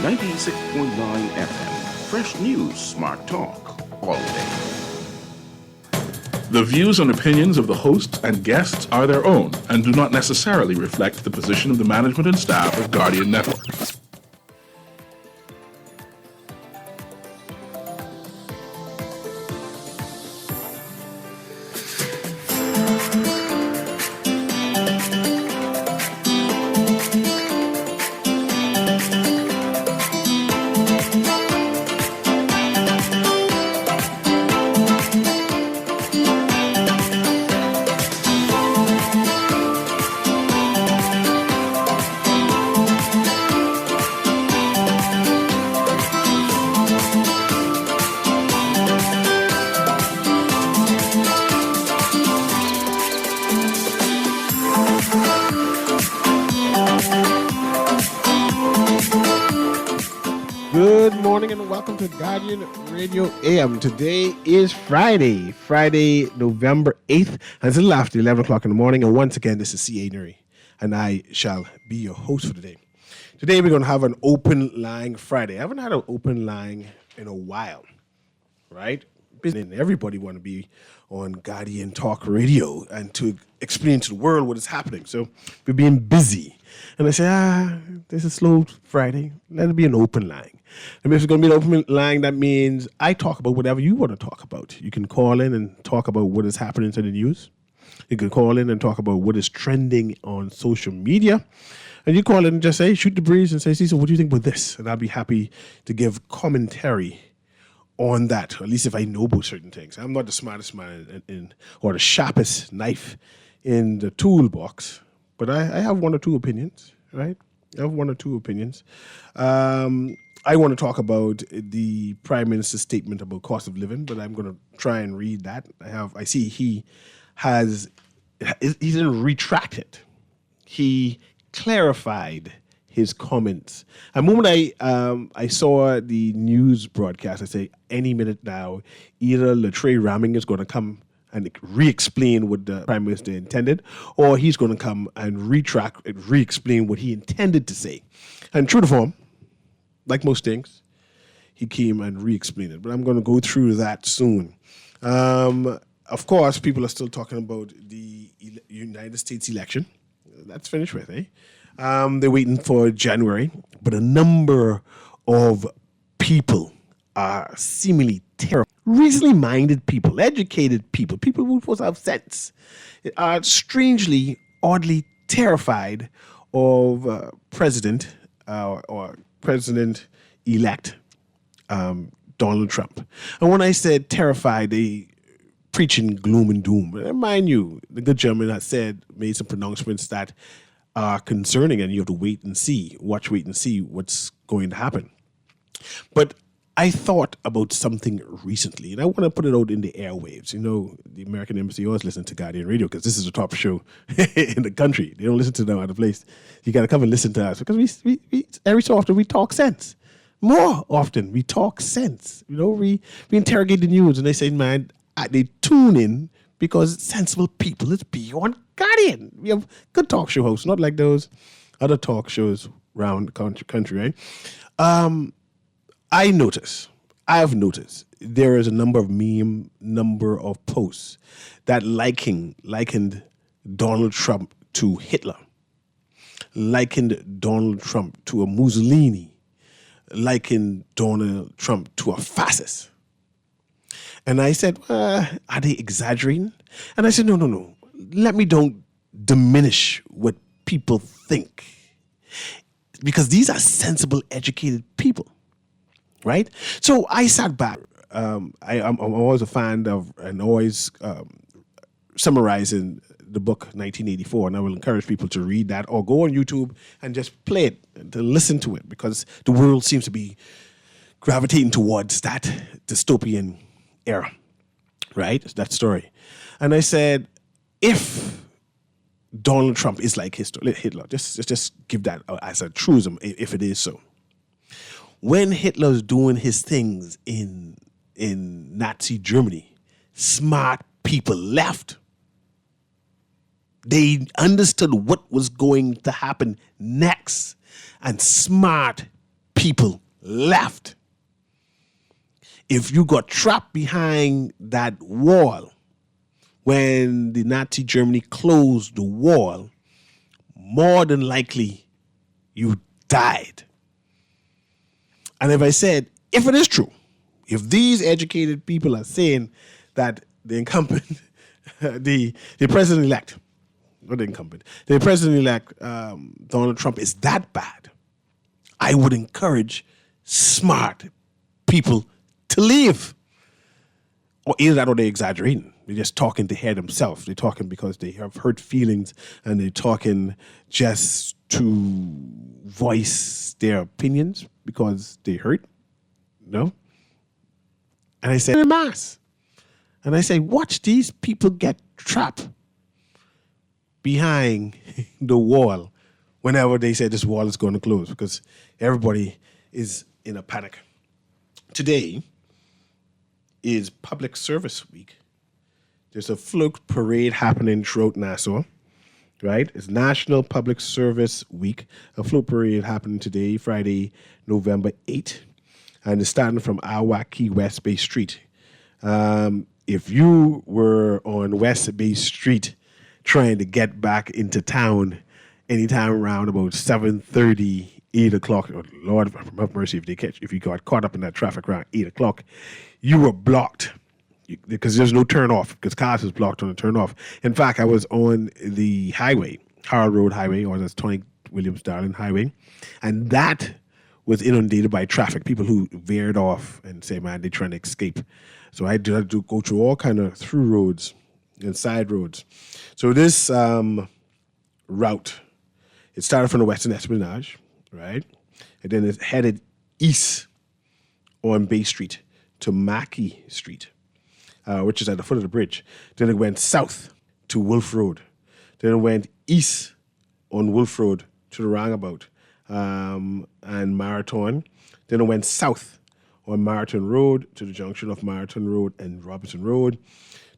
96.9 FM. Fresh news, smart talk, all day. The views and opinions of the hosts and guests are their own and do not necessarily reflect the position of the management and staff of Guardian Network. Good morning and welcome to Guardian Radio AM. Today is Friday, November 8th, and it's a little after 11 o'clock in the morning. And once again, this is C.A. Newry, and I shall be your host for today. Today, we're going to have an open line Friday. I haven't had an open line in a while, right? And everybody want to be on Guardian Talk Radio and to explain to the world what is happening. So we're being busy. And I say, this is slow Friday. Let it be an open line. And if it's going to be an open line, that means I talk about whatever you want to talk about. You can call in and talk about what is happening to the news. You can call in and talk about what is trending on social media. And you call in and just say, shoot the breeze and say, Cecil, what do you think about this? And I'll be happy to give commentary on that, or at least if I know about certain things. I'm not the smartest man or the sharpest knife in the toolbox, but I have one or two opinions, right? I have one or two opinions. I want to talk about the Prime Minister's statement about cost of living, but I'm going to try and read that. I see he didn't retract it. He clarified his comments. The moment I saw the news broadcast, I say, any minute now, either Latrell Ramming is going to come and re-explain what the Prime Minister intended, or he's going to come and re-explain what he intended to say. And true to form, like most things, he came and re-explained it. But I'm going to go through that soon. Of course, people are still talking about the United States election. That's finished with, eh? They're waiting for January, but a number of people are seemingly terrible. Reasonably minded people, educated people who are supposed to have sense, are strangely, oddly terrified of President or President-elect Donald Trump. And when I said terrified, they preaching gloom and doom. And mind you, the good gentleman has made some pronouncements that are concerning, and you have to wait and see what's going to happen. But I thought about something recently, and I want to put it out in the airwaves. You know, the American Embassy always listen to Guardian Radio because this is the top show in the country. They don't listen to no other place. You got to come and listen to us because we every so often we talk sense. More often we talk sense. You know, we interrogate the news, and they say, man, they tune in because sensible people. Let's be on Guardian. We have good talk show hosts, not like those other talk shows around the country, right? I have noticed there is a number of posts that likened Donald Trump to Hitler, likened Donald Trump to a Mussolini, likened Donald Trump to a fascist. And I said, are they exaggerating? And I said, no. Let me don't diminish what people think, because these are sensible, educated people. Right? So I sat back. I'm always a fan of and always summarizing the book 1984, and I will encourage people to read that or go on YouTube and just play it, and to listen to it, because the world seems to be gravitating towards that dystopian era, right? That story. And I said, if Donald Trump is like Hitler, just give that as a truism, if it is so. When Hitler's doing his things in Nazi Germany, smart people left. They understood what was going to happen next, and smart people left. If you got trapped behind that wall when the Nazi Germany closed the wall, more than likely you died. And if it is true, if these educated people are saying that the incumbent, the president-elect, not the incumbent, the president-elect Donald Trump is that bad, I would encourage smart people to leave. Or either that or they're exaggerating. They're just talking to hear themselves. They're talking because they have hurt feelings and they're talking just to voice their opinions because they hurt. No? And I say, en masse. And I say, watch these people get trapped behind the wall whenever they say this wall is going to close because everybody is in a panic. Today is Public Service Week. There's a float parade happening throughout Nassau, right? It's National Public Service Week. A float parade happening today, Friday, November 8th, and it's starting from Awaki West Bay Street. If you were on West Bay Street trying to get back into town anytime around about 7:30, 8 o'clock, oh, Lord have mercy if you got caught up in that traffic around 8 o'clock, you were blocked because there's no turn off because cars is blocked on the turn off. In fact, I was on the highway, Harold Road Highway, or that's Tony Williams Darling Highway, and that was inundated by traffic. People who veered off and say, man, they're trying to escape. So I had to go through all kind of through roads and side roads. So this route, it started from the Western Esplanade, right? And then it headed east on Bay Street to Mackey Street, which is at the foot of the bridge. Then it went south to Wolf Road. Then it went east on Wolf Road to the roundabout and Marathon. Then it went south on Marathon Road to the junction of Marathon Road and Robinson Road.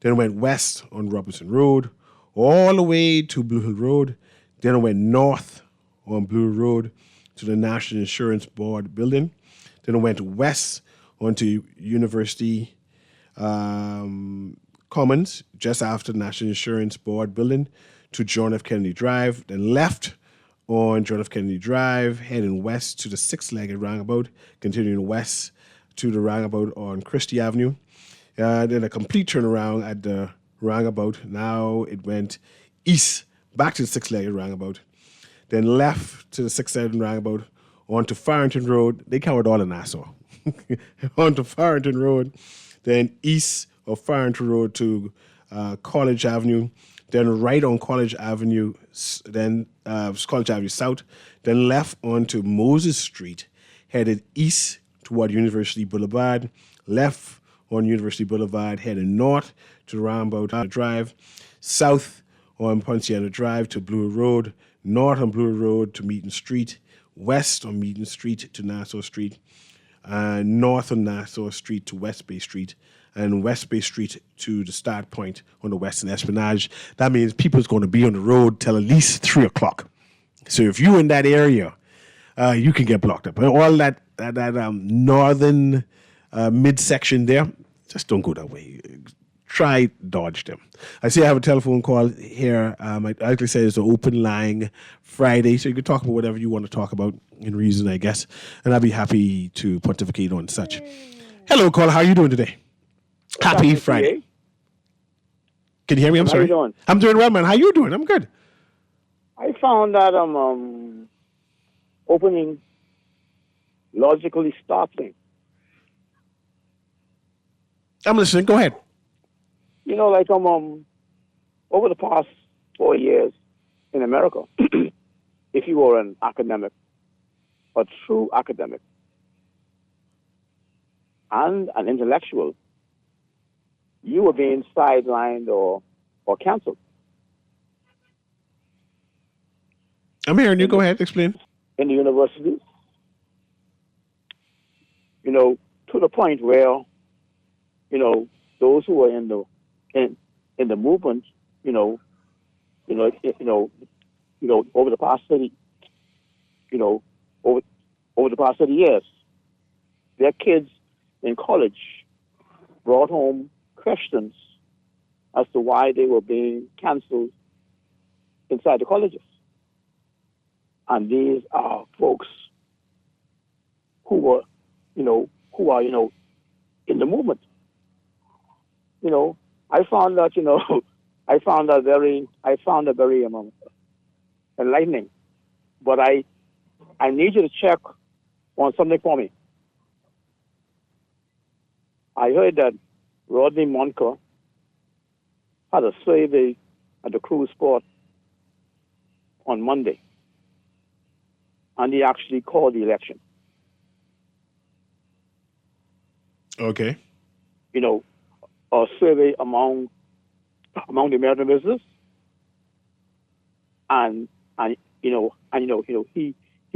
Then it went west on Robinson Road all the way to Blue Hill Road. Then it went north on Blue Hill Road to the National Insurance Board building. Then it went west onto University Commons, just after the National Insurance Board building, to John F. Kennedy Drive. Then left on John F. Kennedy Drive, heading west to the six-legged roundabout, continuing west to the roundabout on Christie Avenue. Then a complete turnaround at the roundabout. Now it went east, back to the six-legged roundabout. Then left to the six-legged roundabout, onto Farrington Road. They covered all of Nassau. Onto Farrington Road, then east of Farrington Road to College Avenue, then right on College Avenue, then College Avenue South, then left onto Moses Street, headed east toward University Boulevard, left on University Boulevard, heading north to the roundabout Drive, south on Ponciana Drive to Blue Road, north on Blue Road to Meaton Street, west on Meaton Street to Nassau Street, north on Nassau Street to West Bay Street, and West Bay Street to the start point on the Western Esplanade. That means people's going to be on the road till at least 3 o'clock. So if you're in that area, you can get blocked up. And all that northern midsection there, just don't go that way. Try dodge them. I see I have a telephone call here. I actually say it's an open line Friday, so you can talk about whatever you want to talk about in reason, I guess. And I'll be happy to pontificate on such. Hello, caller. How are you doing today? Happy Friday. Can you hear me? I'm sorry. How you doing? I'm doing well, man. How you doing? I'm good. I found that opening logically startling. I'm listening. Go ahead. You know, like over the past 4 years in America, if you were an academic, a true academic, and an intellectual, you were being sidelined or canceled. I'm hearing you. Go ahead. Explain. In the universities, you know, to the point where, you know, those who were in the movement, over the past 30, over over the past 30 years, their kids in college brought home questions as to why they were being canceled inside the colleges. And these are folks who were, who are, in the movement. I found that, I found that very enlightening. But I need you to check on something for me. I heard that Rodney Monker had a survey at the cruise port on Monday, and he actually called the election. Okay. A survey among the American business, and he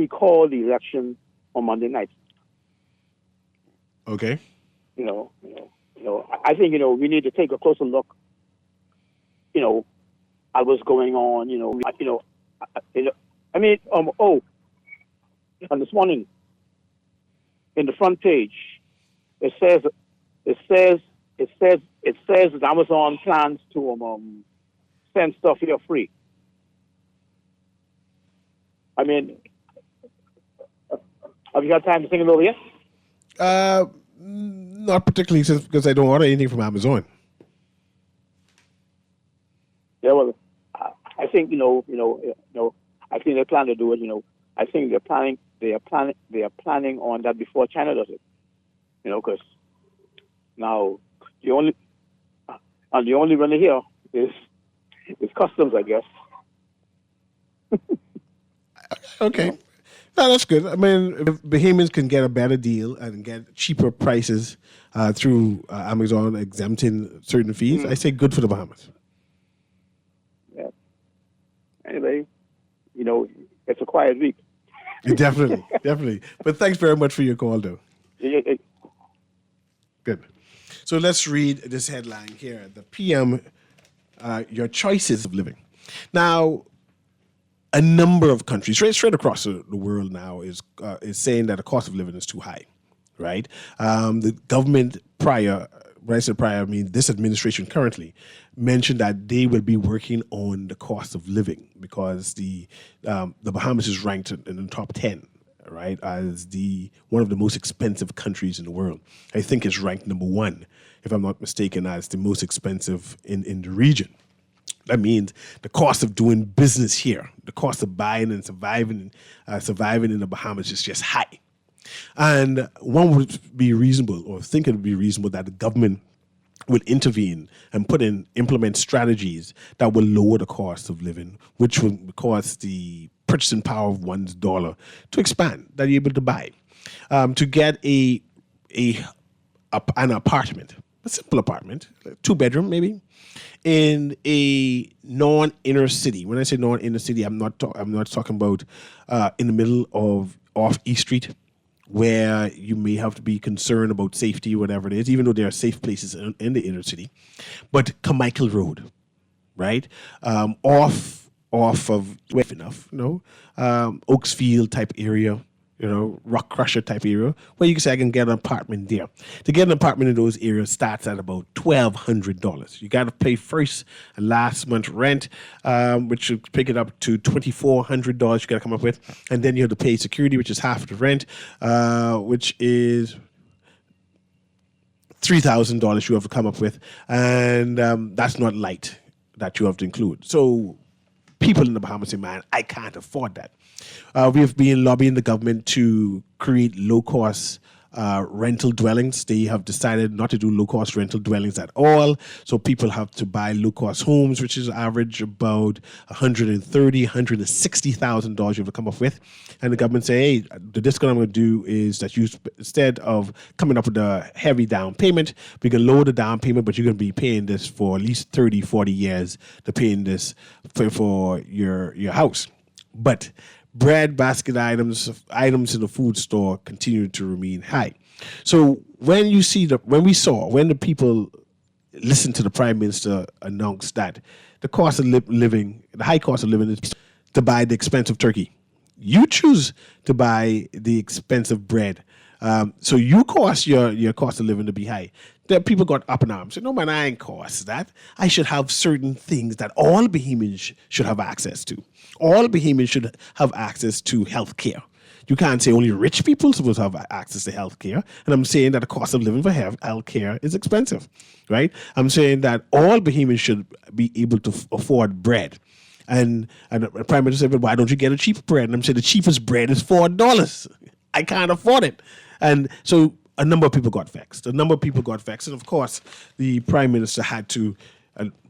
called the election on Monday night. Okay. I think we need to take a closer look. At what's going on. And this morning, in the front page, it says that Amazon plans to send stuff here free. I mean, have you got time to think it over yet? Not particularly, because I don't order anything from Amazon. Yeah, well, I think I think they plan to do it. I think they are planning on that before China does it. Because now the only runner here is customs, I guess. Okay. No, that's good. I mean, if Bahamians can get a better deal and get cheaper prices through Amazon exempting certain fees, I say good for the Bahamas. Yeah. Anyway, it's a quiet week. Definitely, definitely. But thanks very much for your call, though. Good. So let's read this headline here. The PM, your choices of living. Now, a number of countries, straight across the world now, is saying that the cost of living is too high, right? The government prior, when I said prior, I mean this administration currently, mentioned that they will be working on the cost of living because the Bahamas is ranked in the top 10, right, as one of the most expensive countries in the world. I think it's ranked number 1, if I'm not mistaken, as the most expensive in the region. That means the cost of doing business here, the cost of buying and surviving in the Bahamas is just high. And one would be reasonable, or think it would be reasonable, that the government will intervene and implement strategies that will lower the cost of living, which will cause the purchasing power of one's dollar to expand, that you're able to buy. To get an apartment, a simple apartment, 2-bedroom maybe, in a non-inner city. When I say non-inner city, I'm not talking about in the middle of off East Street, where you may have to be concerned about safety, whatever it is, even though there are safe places in the inner city. But Carmichael Road, right, off of Oaksfield type area, Rock Crusher type area, where you can say I can get an apartment there. To get an apartment in those areas starts at about $1,200. You got to pay first and last month rent, which should pick it up to $2,400. You got to come up with, and then you have to pay security, which is half the rent, which is $3,000 you have to come up with, and that's not light that you have to include. So people in the Bahamas say, man, I can't afford that. We have been lobbying the government to create low-cost rental dwellings. They have decided not to do low-cost rental dwellings at all. So people have to buy low-cost homes, which is average about $130,000, $160,000 you have to come up with. And the government say, hey, the discount I'm going to do is that you, instead of coming up with a heavy down payment, we can lower the down payment, but you're going to be paying this for at least 30, 40 years to paying this for your house. But bread, basket items in the food store continue to remain high. So when the people listened to the Prime Minister announce that the cost of living, the high cost of living is to buy the expensive turkey. You choose to buy the expensive bread. So you cost your cost of living to be high. The people got up in arms. Said, no, man, I ain't cost that. I should have certain things that all Bahamians should have access to. All Bahamians should have access to health care. You can't say only rich people supposed to have access to health care. And I'm saying that the cost of living for health care is expensive, right? I'm saying that all Bahamians should be able to afford bread. And the Prime Minister said, well, why don't you get a cheap bread? And I'm saying the cheapest bread is $4. I can't afford it. And so a number of people got vexed. And of course, the Prime Minister had to,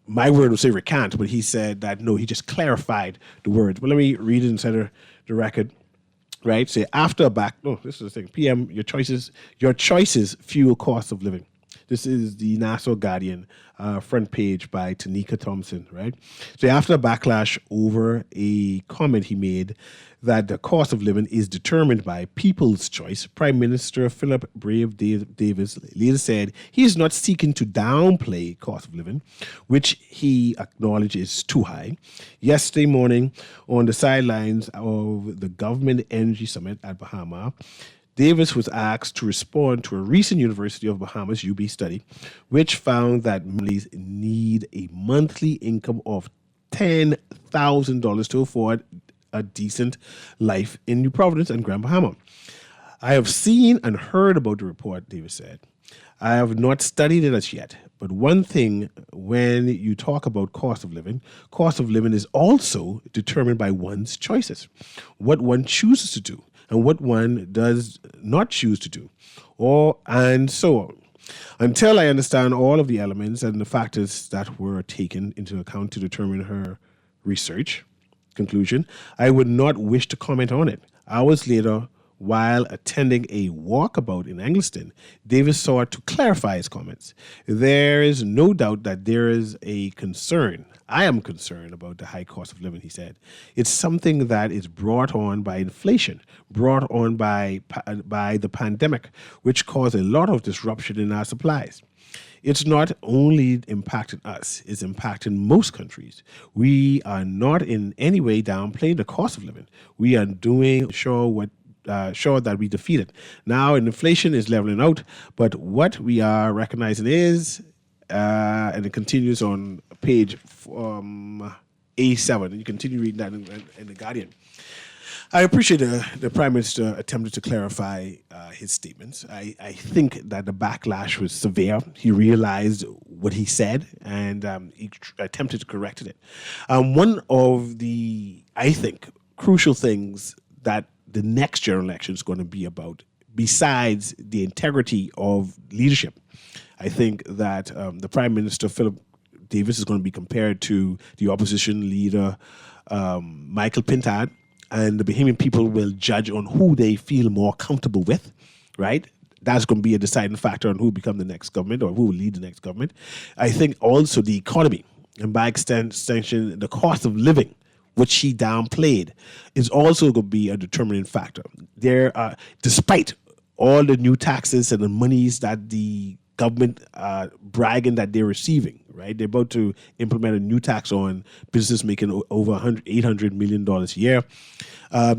my word would say recant, but he said that, no, he just clarified the words. But let me read it inside of the record. Right? Say after this is the thing. PM, your choices fuel cost of living. This is the Nassau Guardian front page by Tanika Thompson, right? So after a backlash over a comment he made that the cost of living is determined by people's choice, Prime Minister Philip Brave Davis later said he is not seeking to downplay cost of living, which he acknowledged is too high. Yesterday morning, on the sidelines of the Government Energy Summit at Bahama, Davis was asked to respond to a recent University of Bahamas UB study, which found that families need a monthly income of $10,000 to afford a decent life in New Providence and Grand Bahama. I have seen and heard about the report, Davis said. I have not studied it as yet, but one thing when you talk about cost of living is also determined by one's choices, what one chooses to do and what one does not choose to do, and so on. Until I understand all of the elements and the factors that were taken into account to determine her research conclusion, I would not wish to comment on it. Hours later, while attending a walkabout in Angliston, Davis sought to clarify his comments. There is no doubt that there is a concern. I am concerned about the high cost of living, he said. It's something that is brought on by inflation, brought on by the pandemic, which caused a lot of disruption in our supplies. It's not only impacting us, it's impacting most countries. We are not in any way downplaying the cost of living. We are doing sure that we defeat it. Now, inflation is leveling out, but what we are recognizing is, and it continues on page A7, and you continue reading that in The Guardian. I appreciate the Prime Minister attempted to clarify his statements. I think that the backlash was severe. He realized what he said, and he attempted to correct it. One of the, I think, crucial things that the next general election is going to be about, besides the integrity of leadership, I think that the Prime Minister, Philip Davis, is going to be compared to the opposition leader, Michael Pintard, and the Bahamian people will judge on who they feel more comfortable with, right? That's going to be a deciding factor on who will become the next government or who will lead the next government. I think also the economy, and by extension, the cost of living, which he downplayed, is also going to be a determining factor. There are, despite all the new taxes and the monies that the government bragging that they're receiving, right? They're about to implement a new tax on business making over $800 million a year.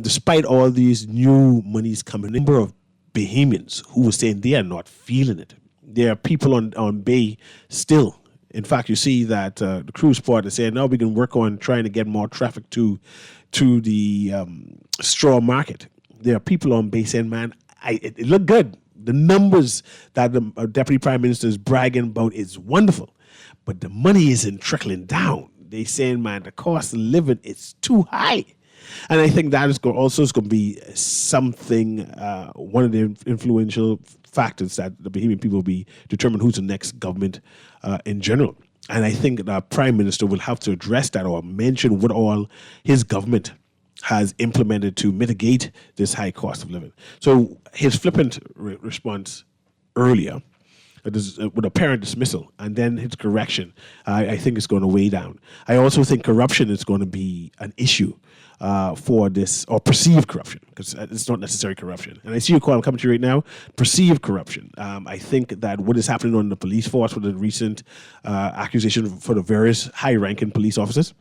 Despite all these new monies coming, a number of Bahamians who were saying they are not feeling it. There are people on Bay still. In fact, you see that the cruise port is saying, now we can work on trying to get more traffic to the straw market. There are people on Bay saying, man, it looked good. The numbers that the Deputy Prime Minister is bragging about is wonderful, but the money isn't trickling down. They saying, man, the cost of living is too high. And I think that is also going to be something, one of the influential factors that the Bahamian people will be determine who's the next government in general. And I think the Prime Minister will have to address that or mention what all his government has implemented to mitigate this high cost of living. So his flippant response earlier, with apparent dismissal, and then his correction, I think is going to weigh down. I also think corruption is going to be an issue for this, or perceived corruption, because it's not necessarily corruption. And I see you, call, I'm coming to you right now, perceived corruption. I think that what is happening on the police force with the recent accusation for the various high-ranking police officers,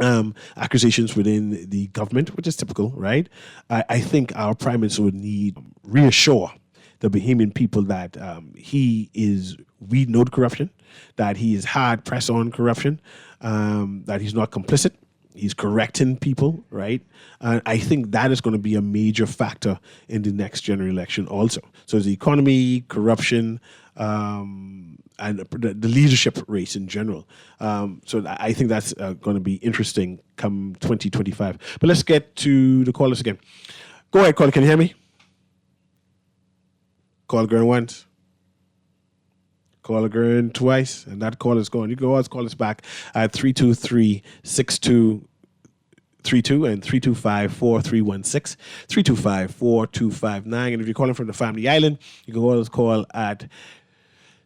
accusations within the government, which is typical, right? I think our prime minister would need reassure the Bahamian people that we know the corruption, that he is hard pressed on corruption, that he's not complicit. He's correcting people, right? And I think that is going to be a major factor in the next general election also. So the economy, corruption, and the leadership race in general. So I think that's going to be interesting come 2025. But let's get to the callers again. Go ahead, caller. Can you hear me? Call going once. Call again twice, and that call is gone. You can always call us back at 323-6232 and 325-4316, 325-4259. And if you're calling from the Family Island, you can always call at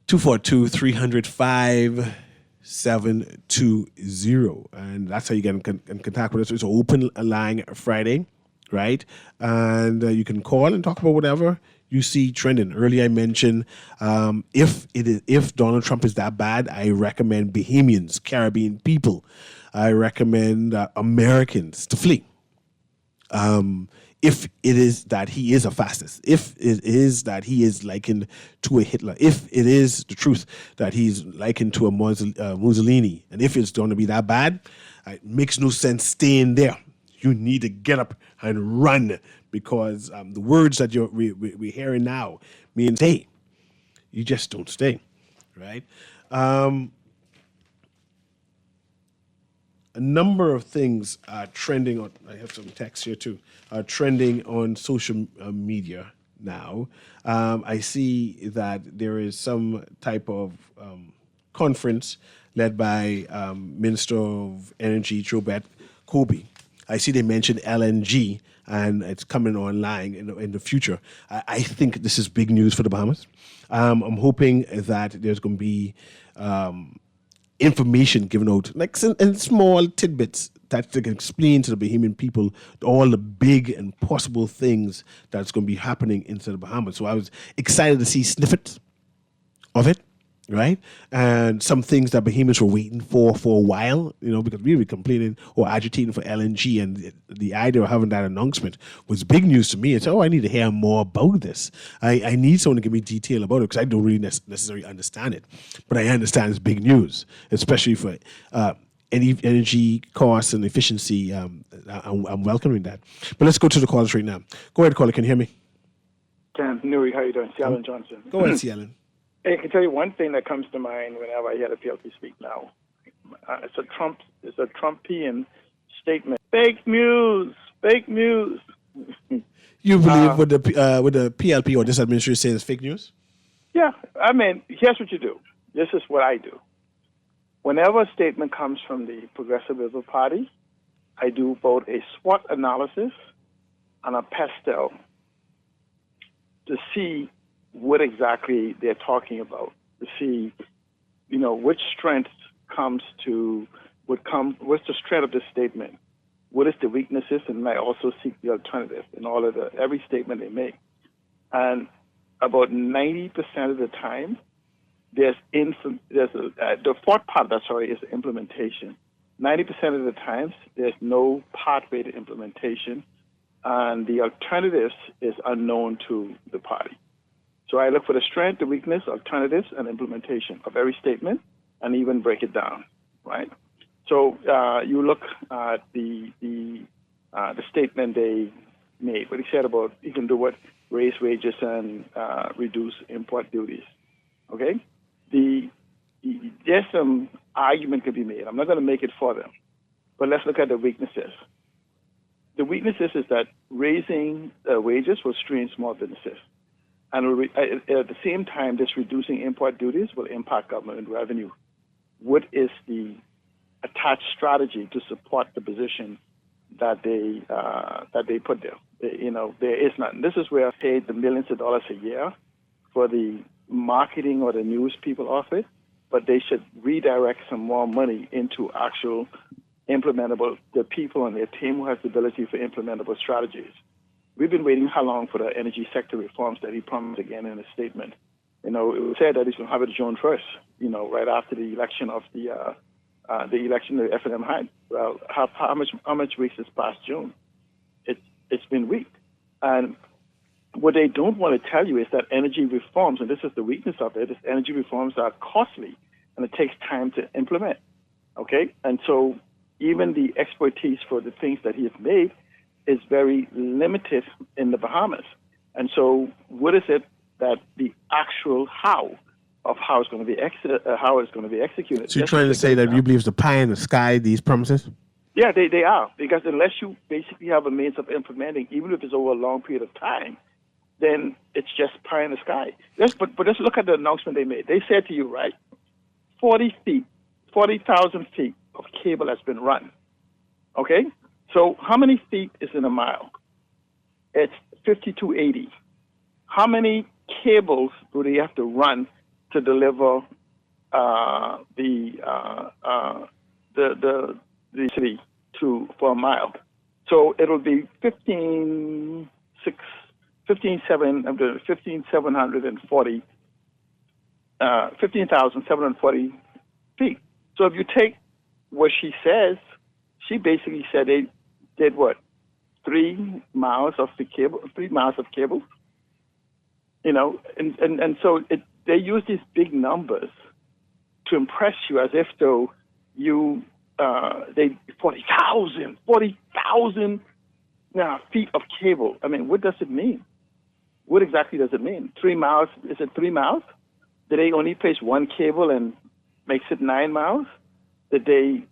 242-300-5720. And that's how you get in contact with us. It's an open line Friday, right? And you can call and talk about whatever you see trending. Earlier I mentioned if Donald Trump is that bad, I recommend Bahamians, Caribbean people, I recommend Americans to flee. If it is that he is a fascist, if it is that he is likened to a Hitler, if it is the truth that he's likened to a Mussolini, and if it's going to be that bad, it makes no sense staying there. You need to get up and run, because the words that we're hearing now means, hey, you just don't stay, right? A number of things are trending on, I have some text here too, are trending on social media now. I see that there is some type of conference led by Minister of Energy, Jobet Kobe. I see they mentioned LNG, and it's coming online in the future. I think this is big news for the Bahamas. I'm hoping that there's going to be information given out, like in small tidbits that can explain to the Bahamian people all the big and possible things that's going to be happening inside the Bahamas. So I was excited to see snippets of it, right? And some things that Bahamians were waiting for a while, because we were complaining or agitating for LNG, and the idea of having that announcement was big news to me. It's, I need to hear more about this. I need someone to give me detail about it, because I don't really necessarily understand it. But I understand it's big news, especially for any energy costs and efficiency. I'm welcoming that. But let's go to the callers right now. Go ahead, caller. Can you hear me? Ken, Newry, how you doing? Cialan Johnson. Go ahead, Cialan. Hey, I can tell you one thing that comes to mind whenever I hear the PLP speak now. It's a Trumpian statement. Fake news. Fake news. You believe with the PLP or this administration says it's fake news? Yeah. I mean, here's what you do. This is what I do. Whenever a statement comes from the Progressive Liberal Party, I do both a SWOT analysis and a pastel to see what exactly they're talking about, to see, which strength what's the strength of this statement, what is the weaknesses, and I also seek the alternative in every statement they make. And about 90% of the time, the fourth part of that, is the implementation. 90% of the times, there's no pathway to implementation, and the alternatives is unknown to the party. So I look for the strength, the weakness, alternatives, and implementation of every statement, and even break it down, right? So you look at the statement they made, what he said about you can do what, raise wages and reduce import duties, okay? There's some argument could be made. I'm not going to make it for them, but let's look at the weaknesses. The weaknesses is that raising wages will strain small businesses. And at the same time, this reducing import duties will impact government revenue. What is the attached strategy to support the position that they put there? There is none. This is where I paid the millions of dollars a year for the marketing or the news people of it, but they should redirect some more money into actual implementable, the people on their team who has the ability for implementable strategies. We've been waiting how long for the energy sector reforms that he promised again in his statement. It was said that he's going to have it June 1st, right after the election of the the election that F&M had. Well, how much weeks is past June? It's been weak. And what they don't want to tell you is that energy reforms, and this is the weakness of it, is energy reforms are costly and it takes time to implement. Okay? And so even the expertise for the things that he has made is very limited in the Bahamas. And so what is it that the actual how of how it's going to be executed? So you're trying to say that you believe it's the pie in the sky, these promises? Yeah, they are. Because unless you basically have a means of implementing, even if it's over a long period of time, then it's just pie in the sky. But let's look at the announcement they made. They said to you, right, 40,000 feet of cable has been run. Okay? So how many feet is in a mile? It's 5280. How many cables do they have to run to deliver the city for a mile? So it'll be 15,740 feet. So if you take what she says, she basically said they did what? 3 miles of cable. You know, and so they use these big numbers to impress you as if though you 40,000 feet of cable. I mean, what does it mean? What exactly does it mean? 3 miles? Is it 3 miles? Did they only place one cable and makes it 9 miles? Did they?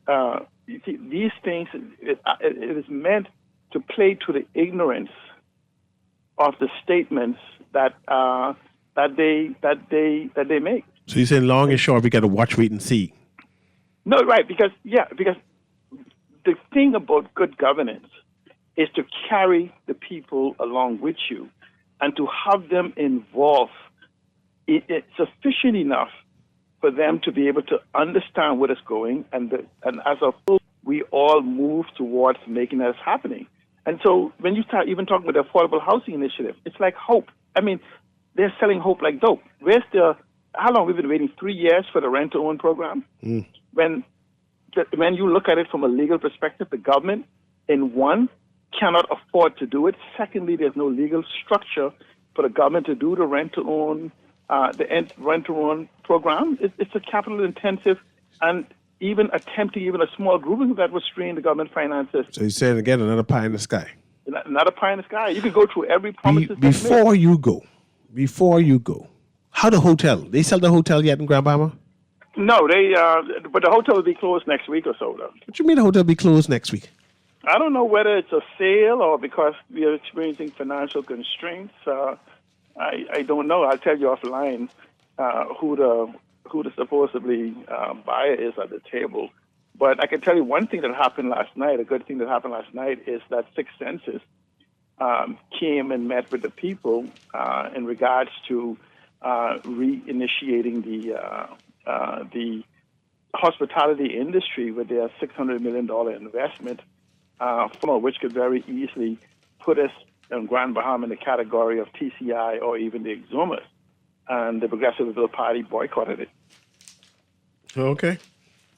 You see, these things. It is meant to play to the ignorance of the statements that they make. So you're saying long and short, we got to watch, wait, and see. No, right? Because the thing about good governance is to carry the people along with you and to have them involved sufficient enough for them to be able to understand what is going, and as a whole, we all move towards making that happening. And so when you start even talking about the affordable housing initiative, it's like hope. I mean, they're selling hope like dope. How long we've been waiting? 3 years for the rent-to-own program? When you look at it from a legal perspective, the government, in one, cannot afford to do it. Secondly, there's no legal structure for the government to do the rent-to-own program. It's a capital-intensive, and even attempting even a small grouping of that would strain the government finances. So you're saying, again, another pie in the sky. Not a pie in the sky. You can go through every promise. Before you go, how the hotel? They sell the hotel yet in Grand Bahama? No, but the hotel will be closed next week or so, though. What you mean the hotel will be closed next week? I don't know whether it's a sale or because we are experiencing financial constraints. I don't know. I'll tell you offline who the supposedly buyer is at the table. But I can tell you one thing that happened last night. A good thing that happened last night is that Sixth Senses came and met with the people in regards to reinitiating the hospitality industry with their $600 million investment, which could very easily put us in Grand Bahama in the category of TCI or even the Exumas. And the Progressive Liberal Party boycotted it. Okay.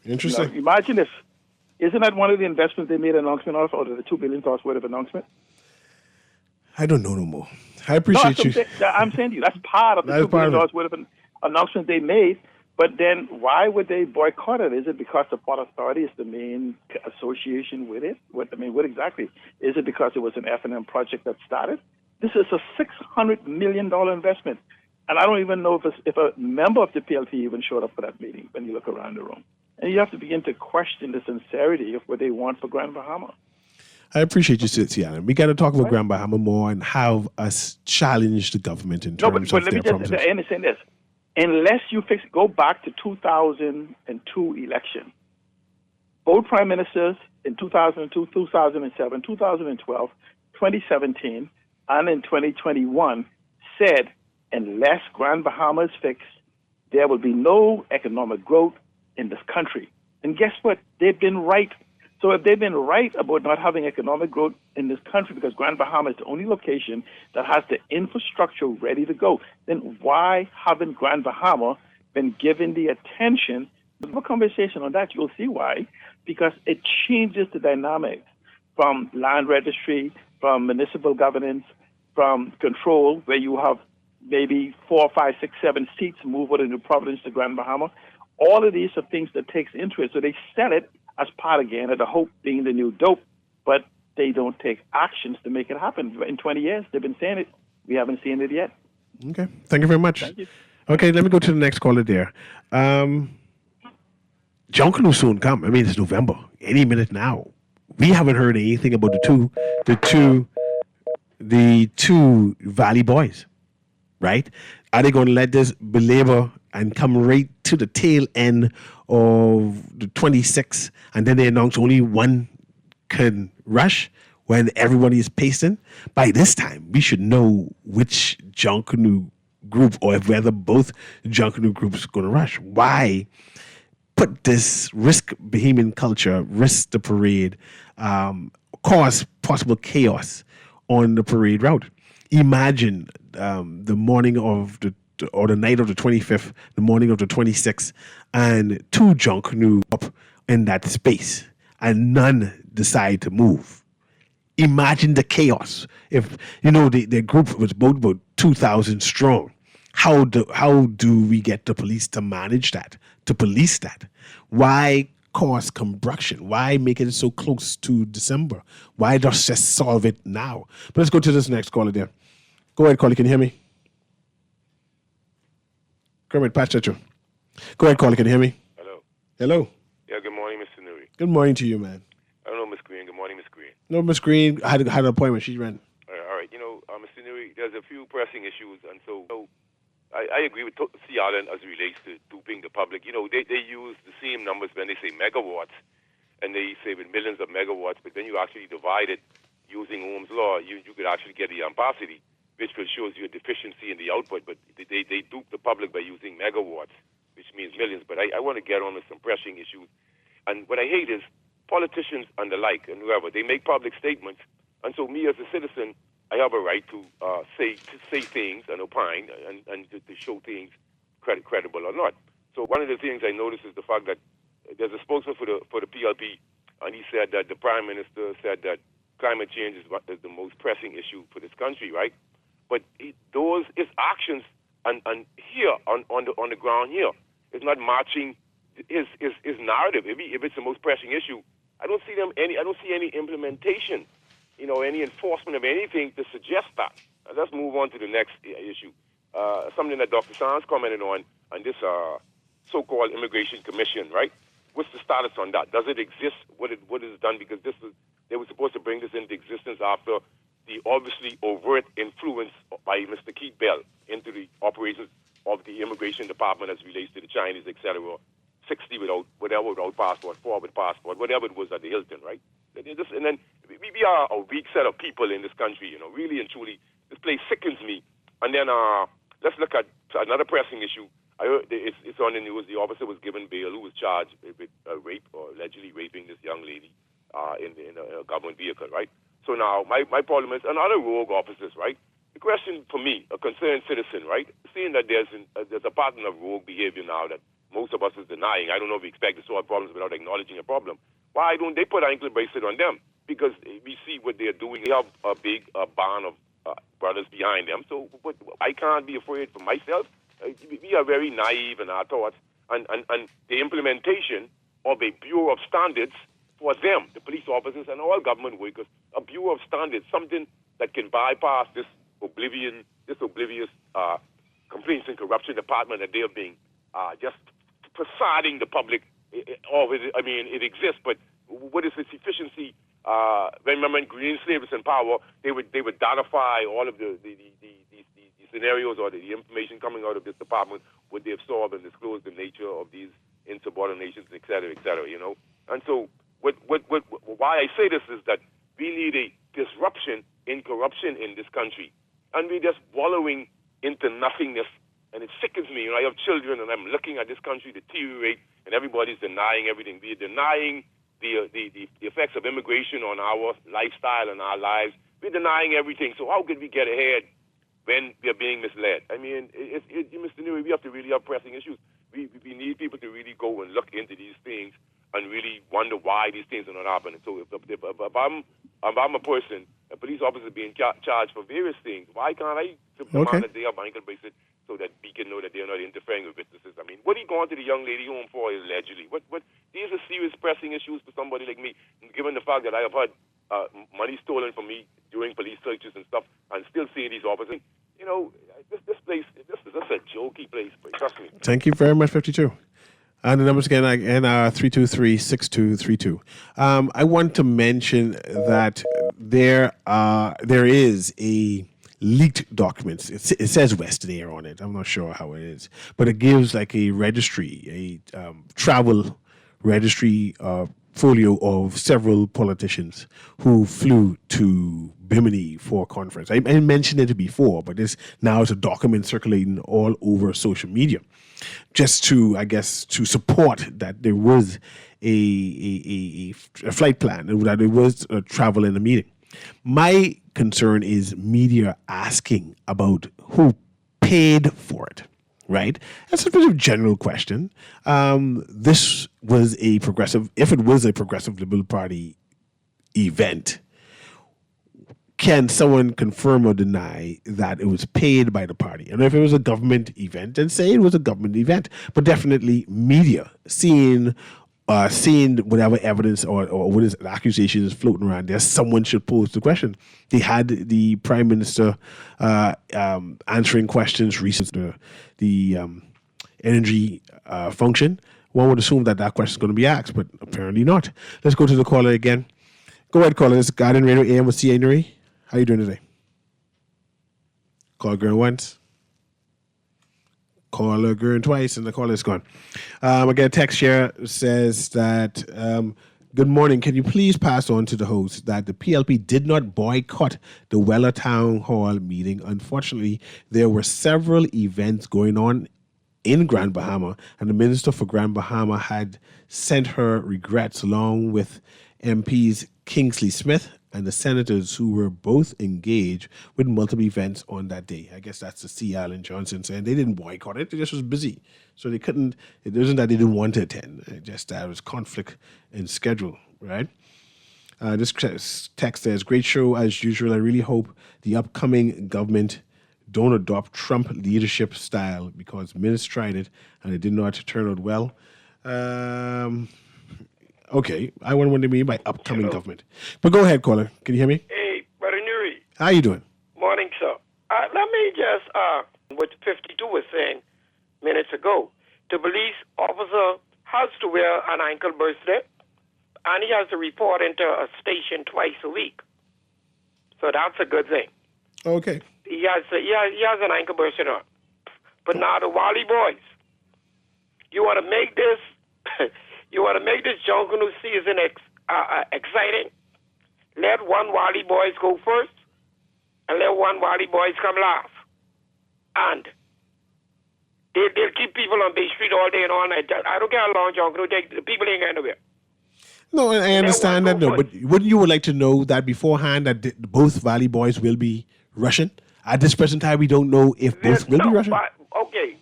Interesting. Imagine if, isn't that one of the investments they made an announcement of, or the $2 billion worth of announcement? I don't know no more. I appreciate you. I'm saying to you, that's part of the $2 billion worth of an announcement they made. But then why would they boycott it? Is it because the Port Authority is the main association with it? What exactly? Is it because it was an F&M project that started? This is a $600 million investment. And I don't even know if a member of the PLP even showed up for that meeting when you look around the room. And you have to begin to question the sincerity of what they want for Grand Bahama. I appreciate you, Siana. We got to talk about Grand Bahama more and have us challenge the government in terms of their promises. I understand this. Unless you go back to 2002 election, both prime ministers in 2002, 2007, 2012, 2017, and in 2021 said, unless Grand Bahama is fixed, there will be no economic growth in this country. And guess what? They've been right. So if they've been right about not having economic growth in this country because Grand Bahama is the only location that has the infrastructure ready to go, then why haven't Grand Bahama been given the attention Have a conversation on that. You'll see why, because it changes the dynamics from land registry, from municipal governance, from control, where you have maybe 4, 5, 6, 7 seats move out into Providence to Grand Bahama. All of these are things that takes into it. So they sell it as part again of the hope being the new dope, but they don't take actions to make it happen. In 20 years, they've been saying it. We haven't seen it yet. Okay. Thank you very much. Thank you. Okay, let me go to the next caller there. Junkin will soon come. I mean, it's November. Any minute now. We haven't heard anything about the two Valley boys, right? Are they going to let this belabor and come right to the tail end of the 26th, and then they announce only one can rush when everybody is pacing? By this time, we should know which Junkanoo group, or whether both Junkanoo groups are going to rush. Why put this risk Bahamian culture, risk the parade, cause possible chaos on the parade route? Imagine the morning of the night of the 25th, the morning of the 26th, and two Junkanoo up in that space, and none decide to move. Imagine the chaos. If the group was about 2,000 strong, how do we get the police to manage that, to police that? Why cause combustion? Why make it so close to December? Why just solve it now? But let's go to this next caller there. Go ahead, caller. Can you hear me? Kermit, patch that you. Go ahead, caller. Can you hear me? Hello. Hello. Yeah, good morning, Mr. Newry. Good morning to you, man. I don't know, Miss Green. Good morning, Miss Green. No, Miss Green had an appointment. She ran. All right. Mr. Newry, there's a few pressing issues, and so I agree with C. Allen as it relates to duping the public. They use the same numbers when they say megawatts, and they say with millions of megawatts, but then you actually divide it using Ohm's law, you could actually get the ampacity, which shows you a deficiency in the output, but they dupe the public by using megawatts, which means millions. But I want to get on with some pressing issues. And what I hate is politicians and the like, and whoever, they make public statements, and so me as a citizen, I have a right to say things and opine and to show things credible or not. So one of the things I noticed is the fact that there's a spokesman for the PLP, and he said that the Prime Minister said that climate change is the most pressing issue for this country, right? But his actions and here on the ground here is not matching his narrative. If it's the most pressing issue, I don't see any implementation, any enforcement of anything to suggest that. Let's move on to the next issue. Something that Dr. Sands commented on this so-called Immigration Commission, right? What's the status on that? Does it exist? What is done? Because they were supposed to bring this into existence after the obviously overt influence by Mr. Keith Bell into the operations of the Immigration Department as relates to the Chinese, etc. 60 without passport, 4 with passport, whatever it was at the Hilton, right? And then we are a weak set of people in this country, really and truly. This place sickens me. And then let's look at another pressing issue. I heard it's on the news. The officer was given bail who was charged with rape or allegedly raping this young lady in a government vehicle, right? So now my problem is, and other rogue officers, right? The question for me, a concerned citizen, right? Seeing that there's a pattern of rogue behavior now that most of us is denying. I don't know if we expect to solve problems without acknowledging a problem. Why don't they put an ankle bracelet on them? Because we see what they're doing. They have a big band of brothers behind them. So I can't be afraid for myself. We are very naive in our thoughts. And the implementation of a Bureau of Standards for them, the police officers and all government workers, a Bureau of Standards, something that can bypass this oblivious complaints and corruption department that they are being just facading the public. It exists, but what is its efficiency? Remember, when Green Slave was in power, they would datify all of the scenarios or the information coming out of this department, would they absorb and disclose the nature of these insubordinations, et cetera, And so, why I say this is that we need a disruption in corruption in this country, and we're just wallowing into nothingness. And it sickens me. I have children, and I'm looking at this country deteriorate, and everybody's denying everything. We're denying the effects of immigration on our lifestyle and our lives. We're denying everything. So how could we get ahead when we're being misled? I mean, Mr. Newry, we have to really have pressing issues. We need people to really go and look these things are not happening. So if I'm a person, a police officer being charged for various things, why can't I demand that they have ankle bracelet so that we can know that they're not interfering with businesses? I mean, what are you going to the young lady home for allegedly? What? These are serious pressing issues for somebody like me, given the fact that I have had money stolen from me during police searches and stuff, and still seeing these officers. You know, this place, this is just a jokey place, but trust me. Thank you very much, 52. And the numbers again are 323-6232. I want to mention that there is a leaked document. It says Western Air on it. I'm not sure how it is, but it gives like a registry, a travel registry folio of several politicians who flew to Bimini for a conference. I mentioned it before, but this now is a document circulating all over social media, just to, I guess, to support that there was a flight plan, that there was a travel and a meeting. My concern is media asking about who paid for it. Right? That's a bit of a general question. This was a progressive, if it was a progressive Liberal Party event, can someone confirm or deny that it was paid by the party? And if it was a government event, then say it was a government event. But definitely media seeing whatever evidence or what is accusations floating around there, someone should pose the question. They had the Prime Minister answering questions recently, the energy function. One would assume that question is going to be asked, but apparently not. Let's go to the caller again. Go ahead, caller. This is Garden Radio AM with CA Newry. How are you doing today? Caller going once. Caller going twice, and the caller is gone. I get a text here says that, good morning. Can you please pass on to the host that the PLP did not boycott the Weller Town Hall meeting? Unfortunately, there were several events going on in Grand Bahama, and the Minister for Grand Bahama had sent her regrets along with MPs Kingsley Smith and the senators who were both engaged with multiple events on that day. I guess that's the C. Allen Johnson saying they didn't boycott it, they just was busy. So they couldn't, it wasn't that they didn't want to attend, it just that it was conflict in schedule, right? This text says, great show as usual. I really hope the upcoming government don't adopt Trump leadership style because ministers tried it and it did not turn out well. Okay, I wonder what they mean by upcoming government. But go ahead, caller. Can you hear me? Hey, Brother Newry. How you doing? Morning, sir. Let me just, what 52 was saying minutes ago. The police officer has to wear an ankle bracelet, and he has to report into a station twice a week. So that's a good thing. Okay. He has an ankle bracelet on. But now the Wally boys, you want to make this... You want to make this Junkanoo season exciting? Let one Wally boys go first, and let one Wally boys come last. And they'll keep people on Bay Street all day and all night. I don't care how long Junkanoo takes. The people ain't going nowhere. No, I understand that, no. But wouldn't you like to know that beforehand that both Valley boys will be Russian? At this present time, we don't know if both will be Russian. But, okay,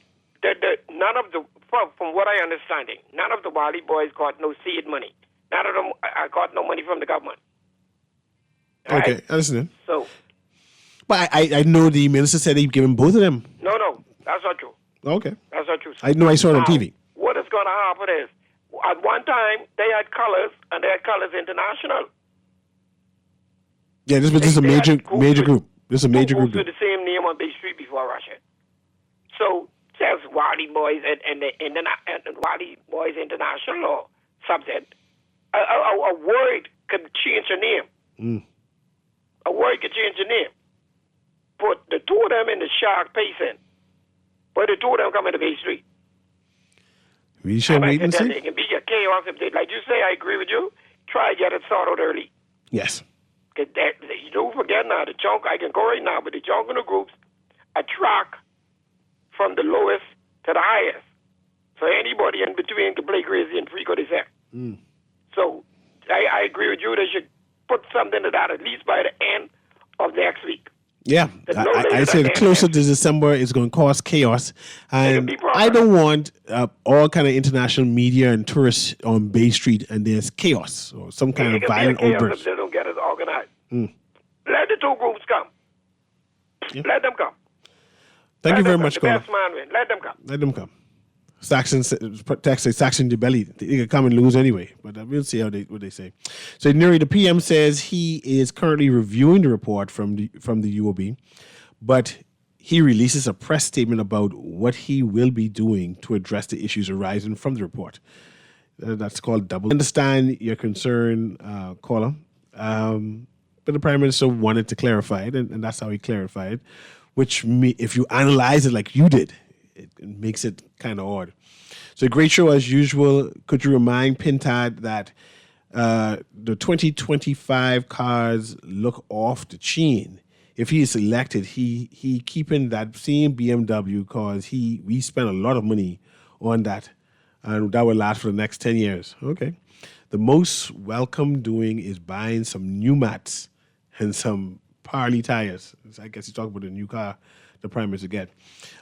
none of the... From what I understanding, none of the Wally boys got no seed money. None of them got no money from the government. Okay, right? I understand. So, but I know the minister said he'd given both of them. No, that's not true. Okay. That's not true. I know I saw it on TV. What is going to happen is, at one time, they had colors, and they had colors international. Yeah, this is a major group. This is a major group. With the same name on Bay Street before Russia. So, says Wally Boys and Wally Boys International or something. A word could change a name. A word could change a name. Put the two of them in the Shark Payson, but the two of them come into Bay Street. We shall wait and see. It can be a chaos if they, like you say, I agree with you. Try to get it sorted early. Yes. Because you don't forget now, I can go right now, but the Junkanoo groups attract from the lowest to the highest. So anybody in between can play crazy and freak out his head. So I agree with you. They should put something to that at least by the end of next week. Yeah, There's no lady I that said can't closer to handle it. December it's going to cause chaos, and be I problem. don't want all kind of international media and tourists on Bay Street and there's chaos or some kind It of can be a violent chaos outburst. if they don't get it organized. Let the two groups come. Yeah. Let them come. Thank Let you them very come. much, The caller. best man win. Let them come. Let them come. Saxon text says Saxon the belly. They can come and lose anyway, but we'll see what they say. So Newry, the PM says he is currently reviewing the report from the UOB, but he releases a press statement about what he will be doing to address the issues arising from the report. That's called double. I understand your concern, caller, but the Prime Minister wanted to clarify it, and that's how he clarified it. Which, if you analyze it like you did, it makes it kind of odd. So, great show as usual. Could you remind Pintad that the 2025 cars look off the chain? If he is elected, he keeping that same BMW cars. We spent a lot of money on that, and that will last for the next 10 years. Okay. The most welcome doing is buying some new mats and some Parley tires. I guess he's talking about the new car the Prime Minister get.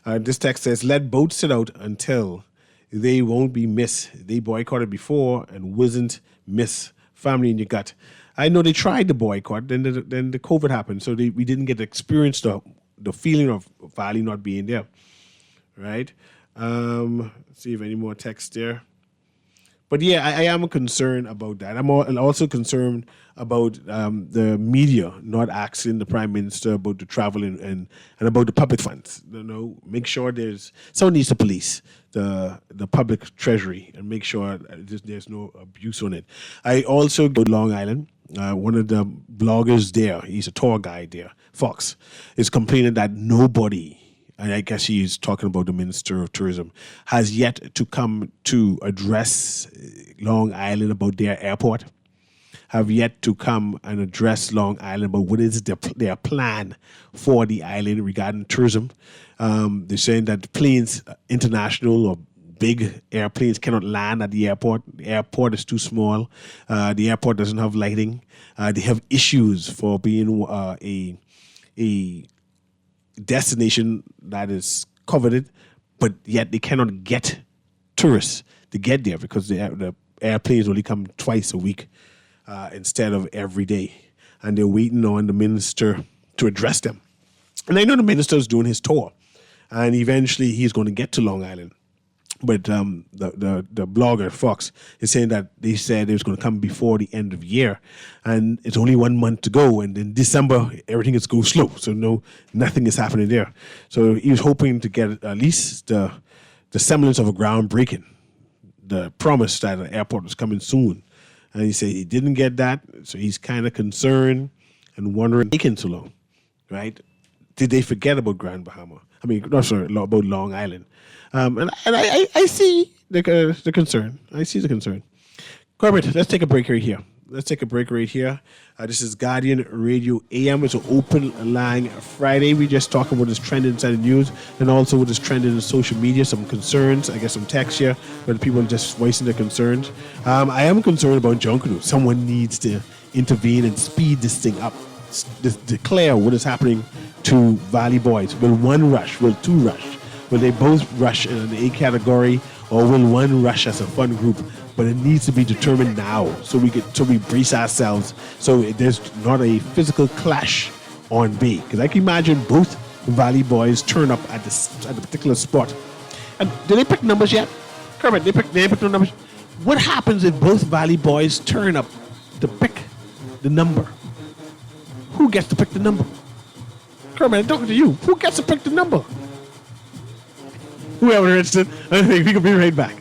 This text says, let boats sit out until they won't be missed. They boycotted before and wasn't miss. Family in your gut. I know they tried the boycott, then the COVID happened, so we didn't get to experience the feeling of Valley not being there, right? Let's see if any more text there. But yeah, I am concerned about that. I'm also concerned about the media not asking the Prime Minister about the travel and about the public funds. Make sure someone needs to police the public treasury and make sure there's no abuse on it. I also go to Long Island. One of the bloggers there, he's a tour guide there, Fox, is complaining that nobody, and I guess he's talking about the Minister of Tourism, has yet to come to address Long Island about their airport, have yet to come and address Long Island about what is their plan for the island regarding tourism. They're saying that planes, international or big airplanes, cannot land at the airport. The airport is too small. The airport doesn't have lighting. They have issues for being a destination that is coveted, but yet they cannot get tourists to get there because the airplanes only come twice a week instead of every day. And they're waiting on the minister to address them. And I know the minister is doing his tour, and eventually he's going to get to Long Island. But the blogger, Fox, is saying that they said it was going to come before the end of the year. And it's only 1 month to go. And in December, everything is going slow. So nothing is happening there. So he was hoping to get at least the semblance of a groundbreaking, the promise that the airport was coming soon. And he said he didn't get that. So he's kind of concerned and wondering, taking so long, right? Did they forget about Grand Bahama? About Long Island. And I see the concern. I see the concern. Corbett, let's take a break right here. This is Guardian Radio AM. It's an open line Friday. We just talk about this trend inside the news and also what is trending in social media. Some concerns. I guess some text here where people are just voicing their concerns. I am concerned about Junkanoo. Someone needs to intervene and speed this thing up. Declare what is happening to Valley Boys. Will one rush? Will two rush? Will they both rush in an A category, or will one rush as a fun group? But it needs to be determined now, so we brace ourselves, so there's not a physical clash on Bay. Because I can imagine both Valley Boys turn up at a particular spot. And did they pick numbers yet? Kermit, they picked no numbers. What happens if both Valley Boys turn up to pick the number? Who gets to pick the number? Kermit, I'm talking to you. Who gets to pick the number? Whoever is interested, I think we can be right back.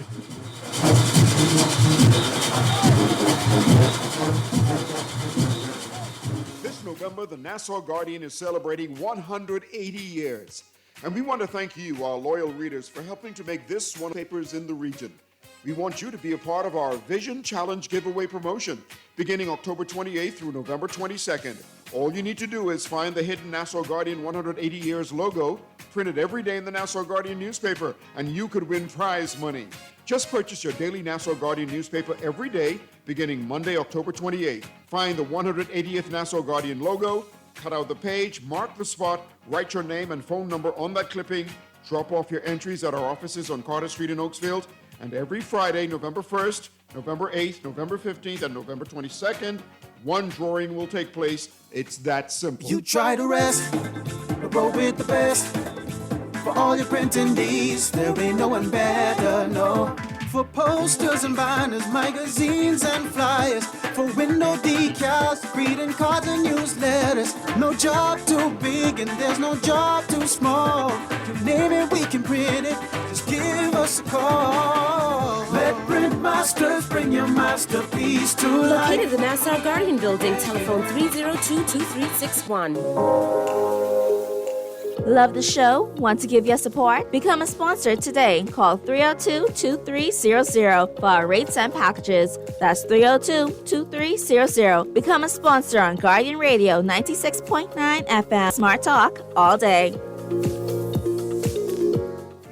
This November, the Nassau Guardian is celebrating 180 years. And we want to thank you, our loyal readers, for helping to make this one of the papers in the region. We want you to be a part of our Vision Challenge giveaway promotion, beginning October 28th through November 22nd. All you need to do is find the hidden Nassau Guardian 180 Years logo, printed every day in the Nassau Guardian newspaper, and you could win prize money. Just purchase your daily Nassau Guardian newspaper every day, beginning Monday, October 28th. Find the 180th Nassau Guardian logo, cut out the page, mark the spot, write your name and phone number on that clipping, drop off your entries at our offices on Carter Street in Oakesfield, and every Friday, November 1st, November 8th, November 15th, and November 22nd, one drawing will take place. It's that simple. You try to rest, but roll with the best. For all your printing needs, there ain't no one better, no. For posters and banners, magazines and flyers, for window decals, greeting cards and newsletters. No job too big and there's no job too small. You name it, we can print it. Just give us a call. Let Print Masters bring your masterpiece to life. Located in the Nassau Guardian Building, telephone 302-2361. Love the show? Want to give your support? Become a sponsor today. Call 302-2300 for our rates and packages. That's 302-2300. Become a sponsor on Guardian Radio 96.9 FM. Smart Talk all day.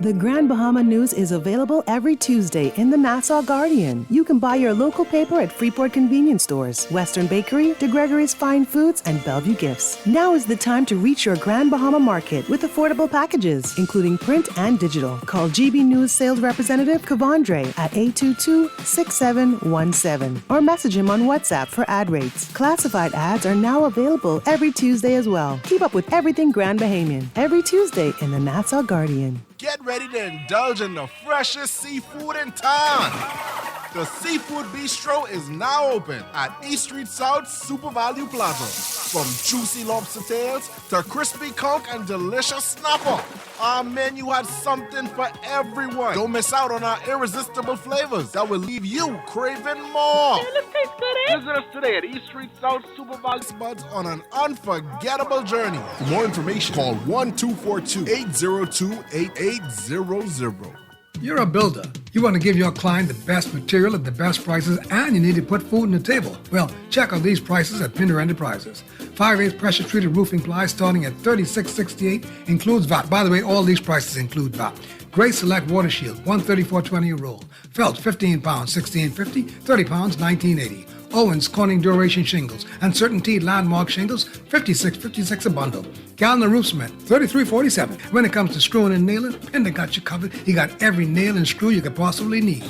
The Grand Bahama News is available every Tuesday in the Nassau Guardian. You can buy your local paper at Freeport Convenience Stores, Western Bakery, De Gregory's Fine Foods, and Bellevue Gifts. Now is the time to reach your Grand Bahama market with affordable packages, including print and digital. Call GB News sales representative Kavandre at 822-6717 or message him on WhatsApp for ad rates. Classified ads are now available every Tuesday as well. Keep up with everything Grand Bahamian every Tuesday in the Nassau Guardian. Get ready to indulge in the freshest seafood in town. The Seafood Bistro is now open at East Street South Super Value Plaza. From juicy lobster tails to crispy conch and delicious snapper, our menu has something for everyone. Don't miss out on our irresistible flavors that will leave you craving more. Visit us today at East Street South Super Value Buds on an unforgettable journey. For more information, call 1-242-802-8800. You're a builder. You want to give your client the best material at the best prices, and you need to put food on the table. Well, check out these prices at Pinder Enterprises. 5/8 pressure-treated roofing ply starting at $36.68, includes VAT. By the way, all these prices include VAT. Great Select Water Shield, $134.20 a roll. Felt, 15 pounds, $16.50, 30 pounds, $19.80. Owens Corning Duration Shingles and Certainty Landmark Shingles, $56.56 a bundle. Gallon Roof Cement, $33.47. When it comes to screwing and nailing, Pinder got you covered. He got every nail and screw you could possibly need.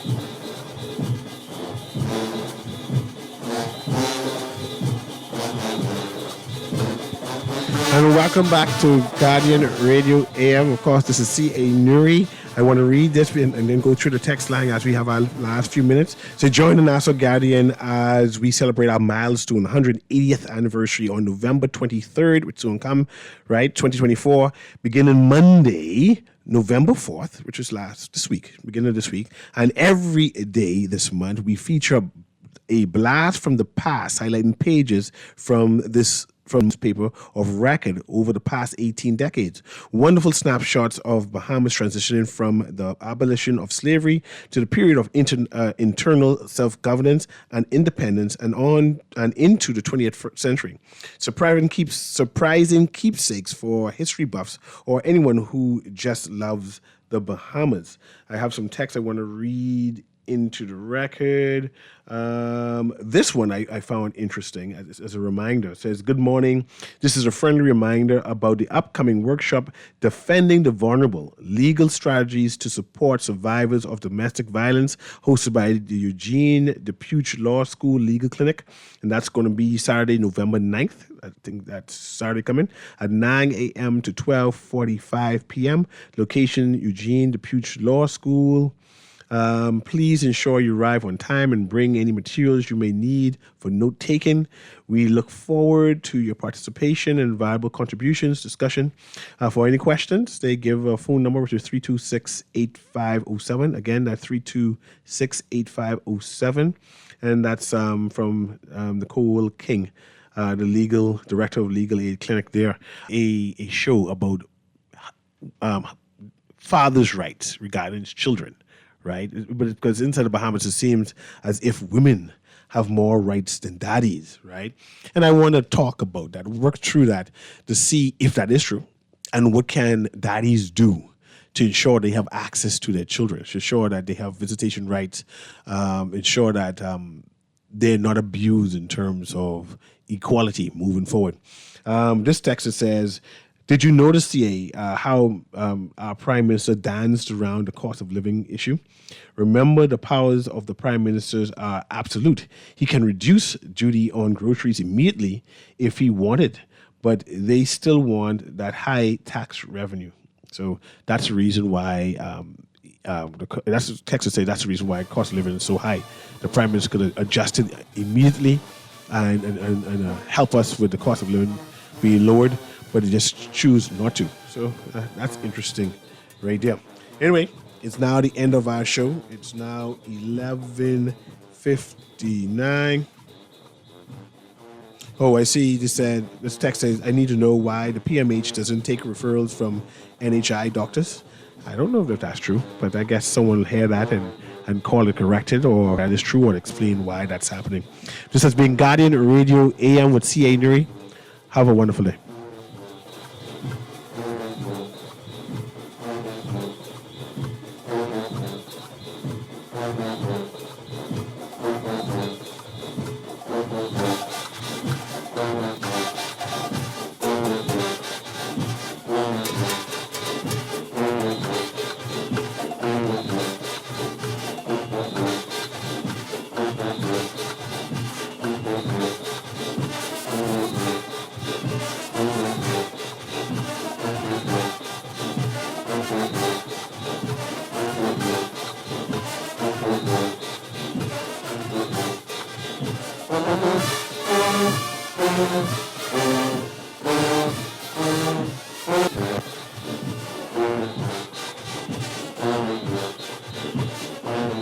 And welcome back to Guardian Radio AM. Of course, this is C.A. Newry. I want to read this and then go through the text line as we have our last few minutes. So join the Nassau Guardian as we celebrate our milestone 180th anniversary on November 23rd, which soon come, right, 2024, beginning Monday, November 4th, which is beginning of this week. And every day this month, we feature a blast from the past, highlighting pages from this paper of record over the past 18 decades. Wonderful snapshots of Bahamas transitioning from the abolition of slavery to the period of internal self-governance and independence and into the 20th century. Surprising keepsakes for history buffs or anyone who just loves the Bahamas. I have some text I want to read into the record. This one I found interesting as a reminder. It says, good morning. This is a friendly reminder about the upcoming workshop, Defending the Vulnerable, Legal Strategies to Support Survivors of Domestic Violence, hosted by the Eugene DePuch Law School Legal Clinic. And that's going to be Saturday, November 9th. I think that's Saturday coming at 9 a.m. to 12:45 p.m. Location, Eugene DePuch Law School. Please ensure you arrive on time and bring any materials you may need for note-taking. We look forward to your participation and valuable contributions, discussion. For any questions, they give a phone number, which is 326-8507. Again, that's 326-8507. And that's from Nicole King, the legal director of Legal Aid Clinic there. A show about fathers' rights regarding children. Right? But because inside the Bahamas, it seems as if women have more rights than daddies, right? And I want to talk about that, work through that to see if that is true and what can daddies do to ensure they have access to their children, to ensure that they have visitation rights, ensure that they're not abused in terms of equality moving forward. This text says, did you notice, how our Prime Minister danced around the cost of living issue? Remember, the powers of the Prime Ministers are absolute. He can reduce duty on groceries immediately if he wanted, but they still want that high tax revenue. So that's the reason why, that's the text to say that's the reason why cost of living is so high. The Prime Minister could adjust it immediately and help us with the cost of living being lowered, but they just choose not to. So that's interesting right there. Anyway, it's now the end of our show. It's now 11:59. Oh, I see this text says, I need to know why the PMH doesn't take referrals from NHI doctors. I don't know if that's true, but I guess someone will hear that and call it corrected, or that is true, or explain why that's happening. This has been Guardian Radio AM with C.A. Newry. Have a wonderful day.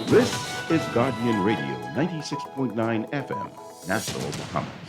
This is Guardian Radio, 96.9 FM, Nassau, Bahamas.